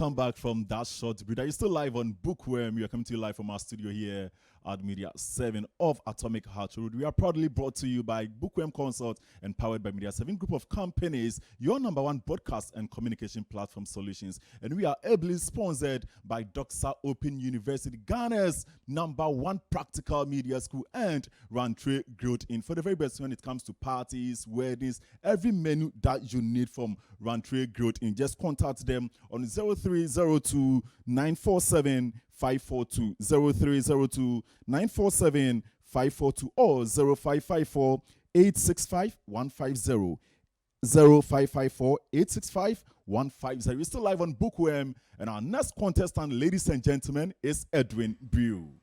welcome back from that short break. Are you still live on Bookworm? We are coming to you live from our studio here at Media 7 of Atomic Heart Road. We are proudly brought to you by Bookworm Consult and powered by Media 7 Group of Companies, your number one broadcast and communication platform solutions. And we are ably sponsored by Doxa Open University, Ghana's number one practical media school, and Rantre Growth In. For the very best when it comes to parties, weddings, every menu that you need from Rantre Growth In, just contact them on 0302 947 542 0302 947 542 or 0554 865 150 0554 865 150. We're still live on Bookworm, and our next contestant, ladies and gentlemen, is Edwin Brew.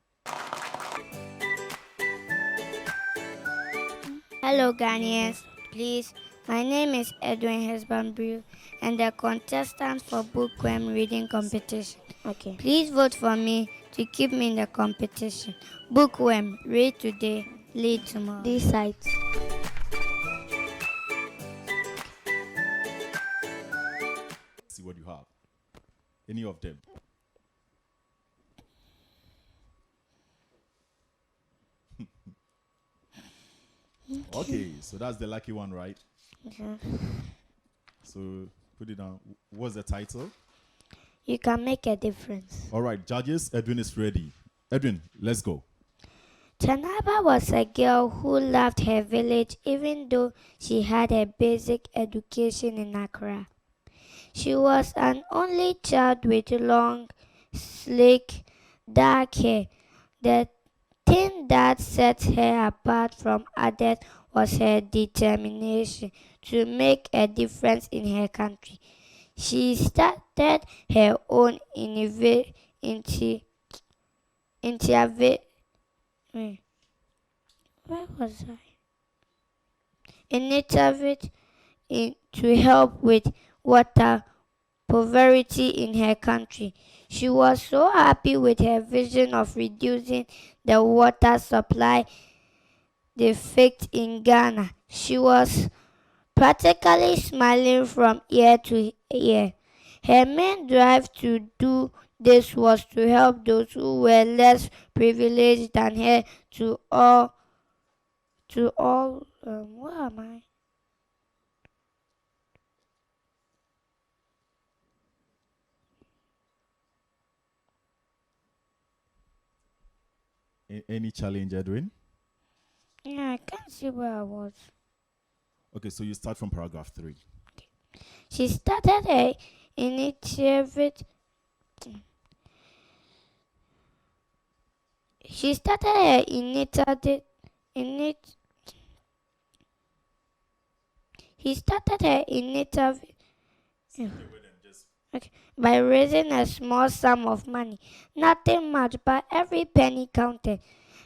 Hello, Ghanaians. Please, my name is Edwin Hesbanbrew, and the contestant for Bookworm reading competition. Okay. Please vote for me to keep me in the competition. Bookworm, read today, lead tomorrow. These sites. See what you have. Any of them. Okay, so that's the lucky one, right? Okay. So put it down. What's the title? You can make a difference. All right, judges, Edwin is ready. Edwin, let's go. Tanaba was a girl who loved her village even though she had a basic education in Accra. She was an only child with long, slick, dark hair. The thing that set her apart from others was her determination to make a difference in her country. She started her own initiative to help with water poverty in her country. She was so happy with her vision of reducing the water supply defect in Ghana. She was practically smiling from ear to ear. Her main drive to do this was to help those who were less privileged than her where am I? Any challenge, Edwin? Yeah, I can't see where I was. Okay, so you start from paragraph 3. She started her initiative. She started her initiative. He started her initiative. Okay, by raising a small sum of money. Nothing much, but every penny counted.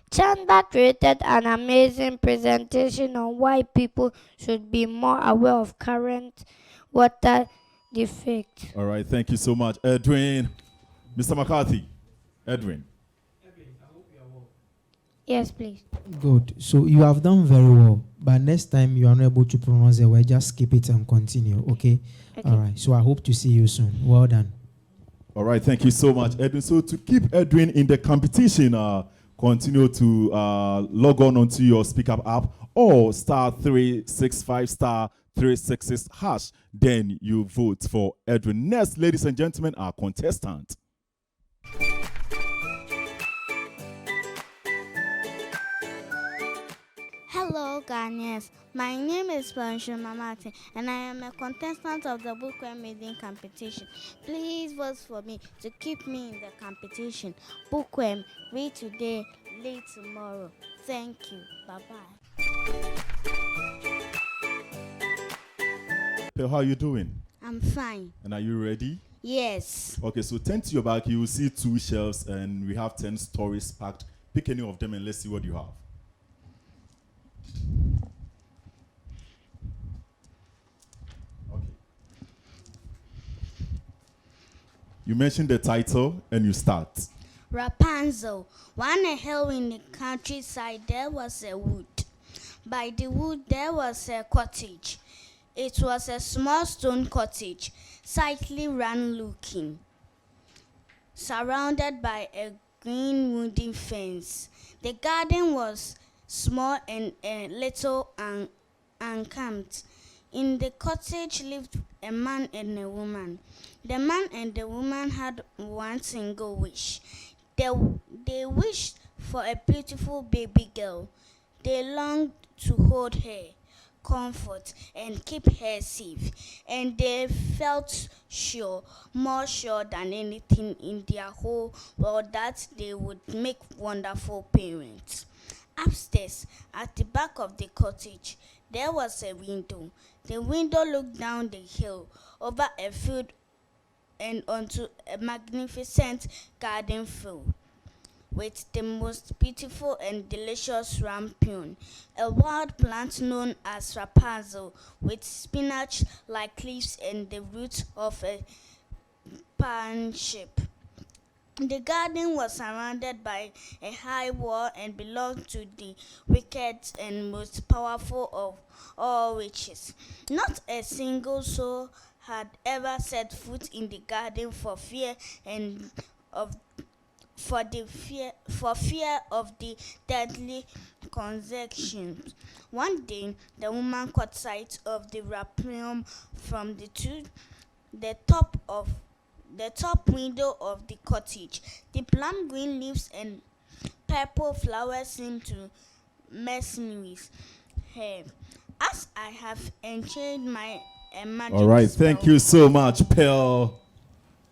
Chandler created an amazing presentation on why people should be more aware of current water defects. All right, thank you so much, Edwin. Mr. McCarthy, Edwin. Yes, please. Good. So you have done very well, but next time you are not able to pronounce the word, just skip it and continue, okay? All right. So I hope to see you soon. Well done. All right, thank you so much, Edwin. So to keep Edwin in the competition, continue to log on onto your Speak Up app or *365 *366 hash. Then you vote for Edwin. Next, ladies and gentlemen, our contestant. Hello, Ghanaians. My name is Branson and I am a contestant of the Bookworm reading competition. Please vote for me to keep me in the competition. Bookworm, read today, read tomorrow. Thank you. Bye-bye. How are you doing? I'm fine. And are you ready? Yes. Okay, so turn to your back. You will see 2 shelves, and we have 10 stories packed. Pick any of them and let's see what you have. Okay. You mentioned the title and you start. Rapunzel. On a hill in the countryside, there was a wood. By the wood, there was a cottage. It was a small stone cottage, slightly round looking. surrounded by a green wooden fence. The garden was small and a little unkempt. In the cottage lived a man and a woman. The man and the woman had one single wish. They wished for a beautiful baby girl. They longed to hold her, comfort, and keep her safe. And they felt sure, more sure than anything in their whole world, that they would make wonderful parents. Upstairs, at the back of the cottage, there was a window. The window looked down the hill, over a field, and onto a magnificent garden field with the most beautiful and delicious rampion, a wild plant known as Rapunzel, with spinach like leaves and the roots of a pansnip. The garden was surrounded by a high wall and belonged to the wicked and most powerful of all witches. Not a single soul had ever set foot in the garden for fear of the deadly consequences. One day, the woman caught sight of the rapium from the top window of the cottage. The plum green leaves and purple flowers seemed to mesmerize her. As I have enchained my magic All right, spell, thank you so much, Pearl.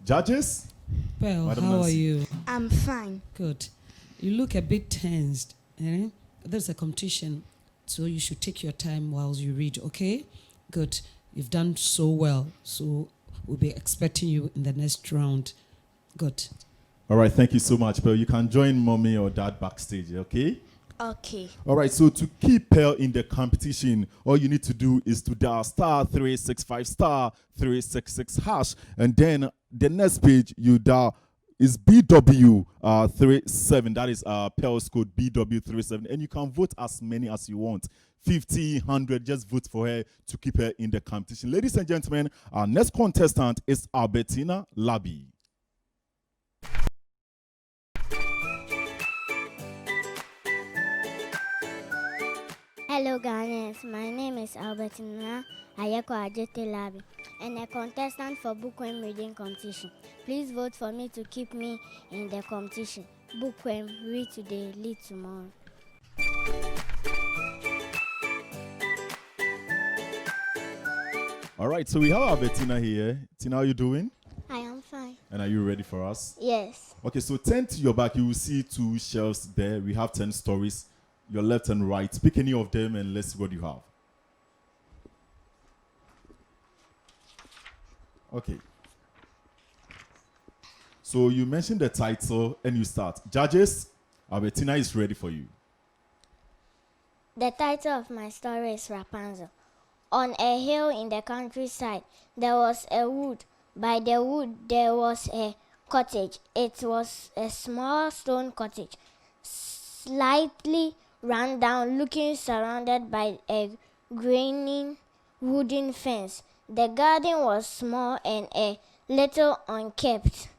Judges? Well, Madam how are Nancy. you? I'm fine. Good. You look a bit tensed. Eh? There's a competition, so you should take your time while you read, okay? Good. You've done so well, so we'll be expecting you in the next round. Good. All right, thank you so much, Pearl. You can join mommy or dad backstage, okay? Okay. All right, so to keep Pearl in the competition, all you need to do is to dial *365 *366 hash, and then the next page you dial is BW37. That is Pearl's code BW37, and you can vote as many as you want. 50, 100, just vote for her to keep her in the competition. Ladies and gentlemen, our next contestant is Albertina Labi. Hello Ghanaians, my name is Albertina Ayeko Ajete-Labi and a contestant for Bookworm reading competition. Please vote for me to keep me in the competition. Bookworm, read today, lead tomorrow. All right, so we have Albertina here. Tina, how are you doing? I am fine. And are you ready for us? Yes. Okay, so turn to your back. You will see two shelves there. We have 10 stories, your left and right. Pick any of them and let's see what you have. Okay. So you mentioned the title and you start. Judges, Albertina is ready for you. The title of my story is Rapunzel. On a hill in the countryside, there was a wood. By the wood, there was a cottage. It was a small stone cottage, slightly run down, looking surrounded by a graining wooden fence. The garden was small and a little unkept.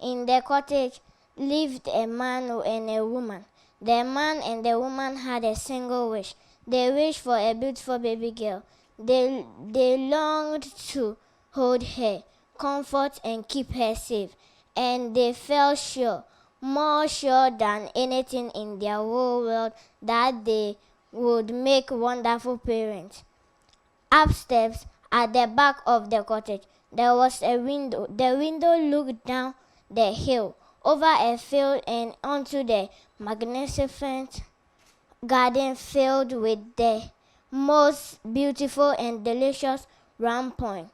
In the cottage lived a man and a woman. The man and the woman had a single wish. They wished for a beautiful baby girl. They longed to hold her, comfort, and keep her safe. And they felt sure, more sure than anything in their whole world, that they would make wonderful parents. Upstairs, at the back of the cottage, there was a window. The window looked down the hill, over a field, and onto the magnificent garden filled with the most beautiful and delicious rampion,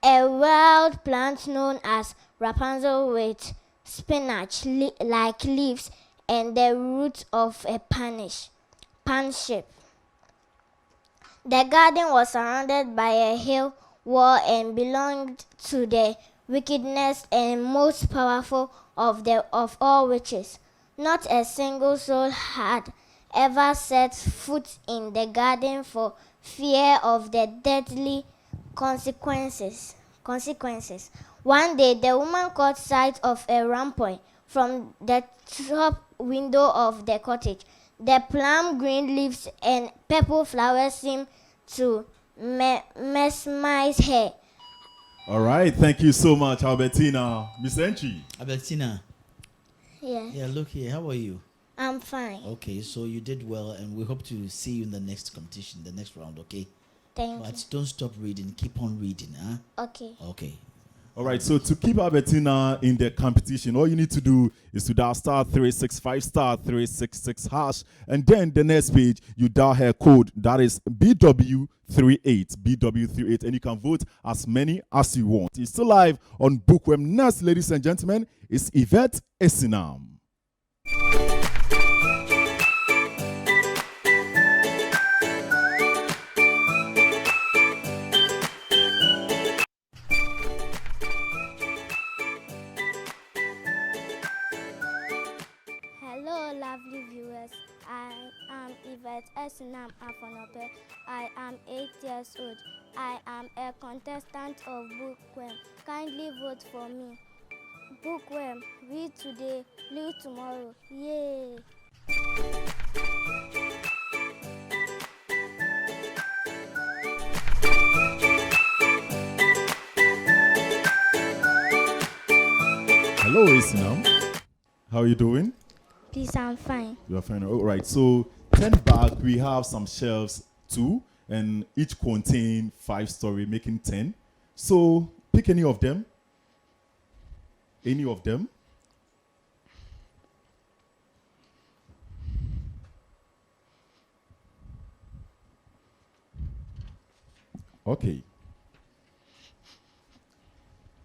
a wild plant known as Rapunzel with spinach-like leaves and the roots of a pansnip. The garden was surrounded by a hill wall and belonged to the wickedest and most powerful of all witches. Not a single soul had ever set foot in the garden for fear of the deadly consequences. One day, the woman caught sight of a rampant from the top window of the cottage. The plum green leaves and purple flowers seemed to mesmerize her. All right, thank you so much, Albertina. Miss Entry. Albertina. Yeah, Yeah, look here. How are you? I'm fine. Okay, so you did well, and we hope to see you in the next competition, the next round, okay? Thank But don't stop reading. Keep on reading, huh? you. Okay. Okay. All right, so to keep Albertina in the competition, all you need to do is to dial *365 *366 hash, and then the next page you dial her code, that is BW38, and you can vote as many as you want. It's still live on Bookworm. Next, ladies and gentlemen, is Yvette Esinam. Hello, lovely viewers. I am Yvette Esinam Afonope. I am 8 years old. I am a contestant of Bookworm. Kindly vote for me. Bookworm, read today, live tomorrow. Yay! Hello, Esinam. How are you doing? Please, I'm fine. You are fine. All right. So 10 back, we have some shelves too, and each contain 5 story, making 10. So pick any of them. Any of them. Okay.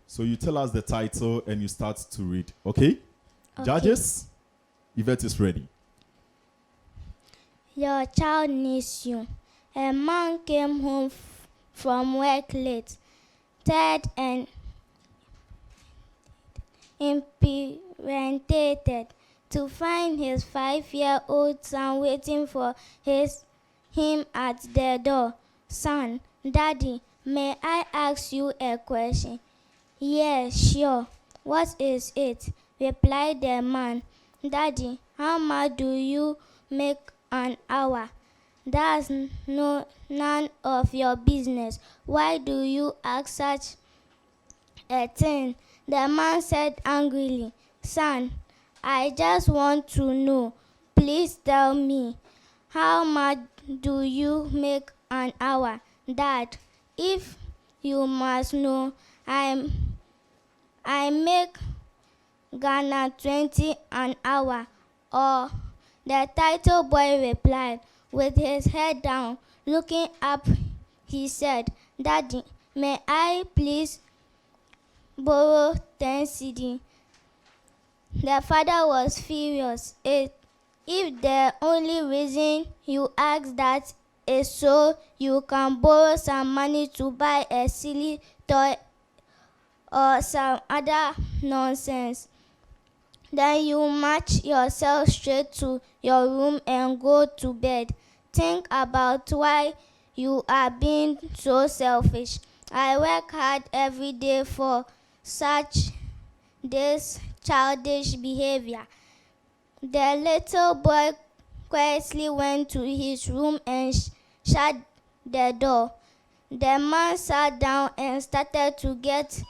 So you tell us the title and you start to read. Okay? Judges, Yvette is ready. Your child needs you. A man came home from work late, tired and impregnated, to find his 5-year-old son waiting for him at the door. Son, Daddy, may I ask you a question? Yes, sure. What is it? Replied the man. Daddy, how much do you make an hour? That's none of your business. Why do you ask such a thing? The man said angrily, Son, I just want to know. Please tell me, how much do you make an hour? Dad, if you must know, I make Ghana 20 an hour. Or the title boy replied, with his head down, looking up, he said, Daddy, may I please borrow 10 cedi? The father was furious. If the only reason you ask that is so you can borrow some money to buy a silly toy or some other nonsense, then you march yourself straight to your room and go to bed. Think about why you are being so selfish. I work hard every day for such this childish behavior. The little boy quietly went to his room and shut the door. The man sat down and started to get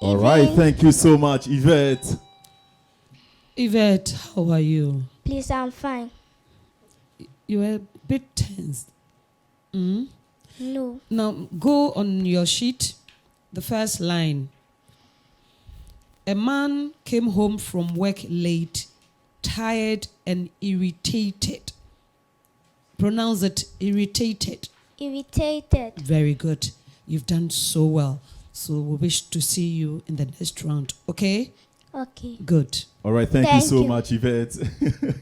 All right. Thank you so much, Yvette. Yvette, how are you? Please, I'm fine. You were a bit tense. No. Now go on your sheet, the first line. A man came home from work late, tired and irritated. Pronounce it irritated. Irritated. Very good. You've done so well. So we wish to see you in the next round. Okay? Okay. Good. All right, thank you so much, Yvette.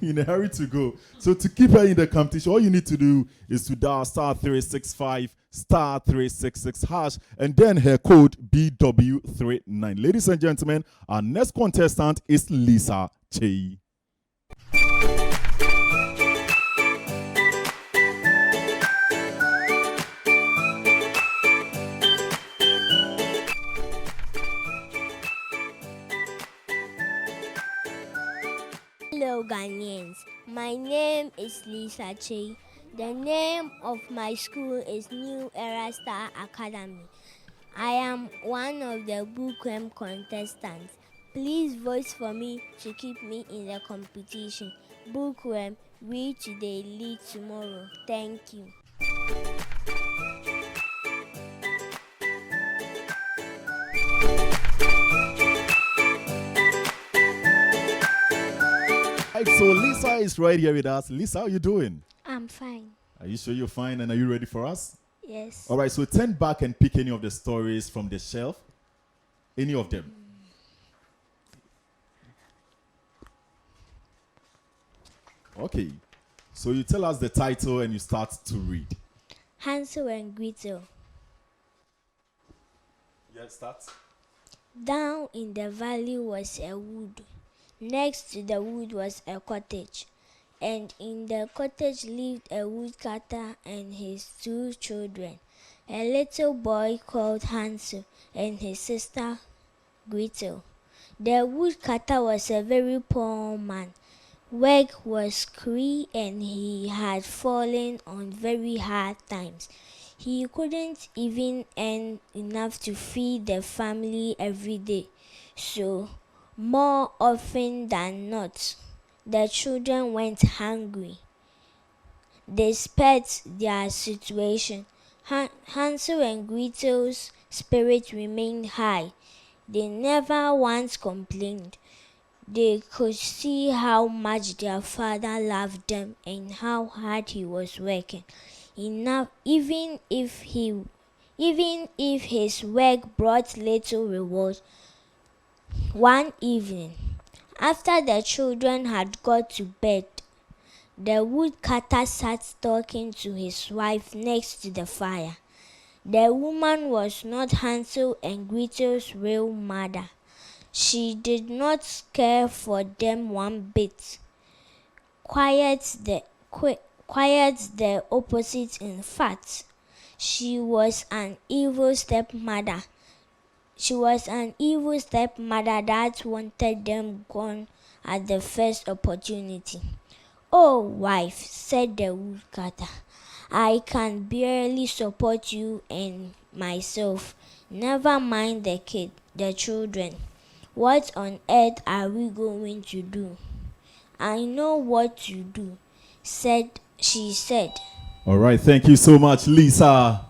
In a hurry to go. So to keep her in the competition, all you need to do is to dial *365 *366 hash, and then her code BW39. Ladies and gentlemen, our next contestant is Lisa Chei. Ghanaians. My name is Lisa Che. The name of my school is New Era Star Academy. I am one of the Bookworm contestants. Please vote for me to keep me in the competition. Bookworm, read today, lead tomorrow. Thank you. So Lisa is right here with us. Lisa, how are you doing? I'm fine. Are you sure you're fine and are you ready for us? Yes. All right, so turn back and pick any of the stories from the shelf. Any of them. Okay. So you tell us the title and you start to read. Hansel and Gretel. Yeah, start. Down in the valley was a wood. Next to the wood was a cottage. And in the cottage lived a woodcutter and his 2 children, a little boy called Hansel and his sister Gretel. The woodcutter was a very poor man. Work was scarce and he had fallen on very hard times. He couldn't even earn enough to feed the family every day. So, more often than not, the children went hungry. Despite their situation, Hansel and Gretel's spirit remained high. They never once complained. They could see how much their father loved them and how hard he was working. Even if his work brought little reward. One evening, after the children had got to bed, the woodcutter sat talking to his wife next to the fire. The woman was not Hansel and Gretel's real mother. She did not care for them one bit. Quite the opposite, in fact. She was an evil stepmother. That wanted them gone at the first opportunity. "Oh, wife," said the woodcutter, "I can barely support you and myself. Never mind the children. What on earth are we going to do?" "I know what to do," she said. All right, thank you so much, Lisa.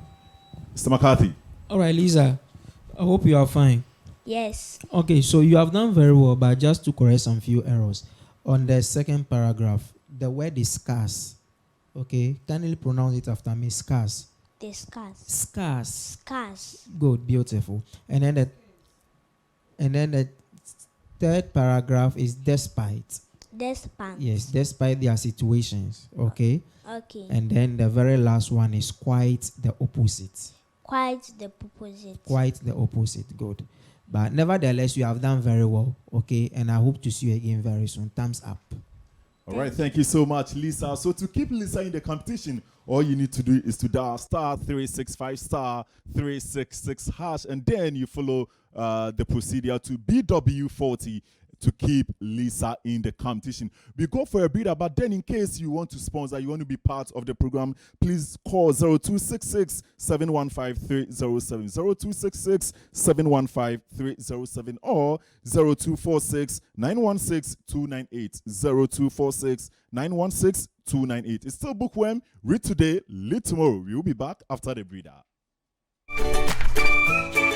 Mr. McCarthy. All right, Lisa. I hope you are fine. Yes. Okay, so you have done very well, but just to correct some few errors. On the second paragraph, the word is scarce. Okay, kindly pronounce it after me. Scarce. Discuss. Scarce. Scarce. Good, beautiful. And then the third paragraph is despite. Despite. Yes, despite their situations. Okay. Okay. And then the very last one is quite the opposite. Quite the opposite. Quite the opposite. Good. But nevertheless, you have done very well. Okay. And I hope to see you again very soon. Thumbs up. All right, thank you so much, Lisa. So to keep Lisa in the competition, all you need to do is to dial *365 *366# and then you follow the procedure to BW40 to keep Lisa in the competition. We go for a bidder, but then in case you want to sponsor, you want to be part of the program, please call 0266 715 307, 0266 715 307 or 0246 916 298, 0246 916 298. It's still Bookworm. Read today, lead tomorrow. We will be back after the breather.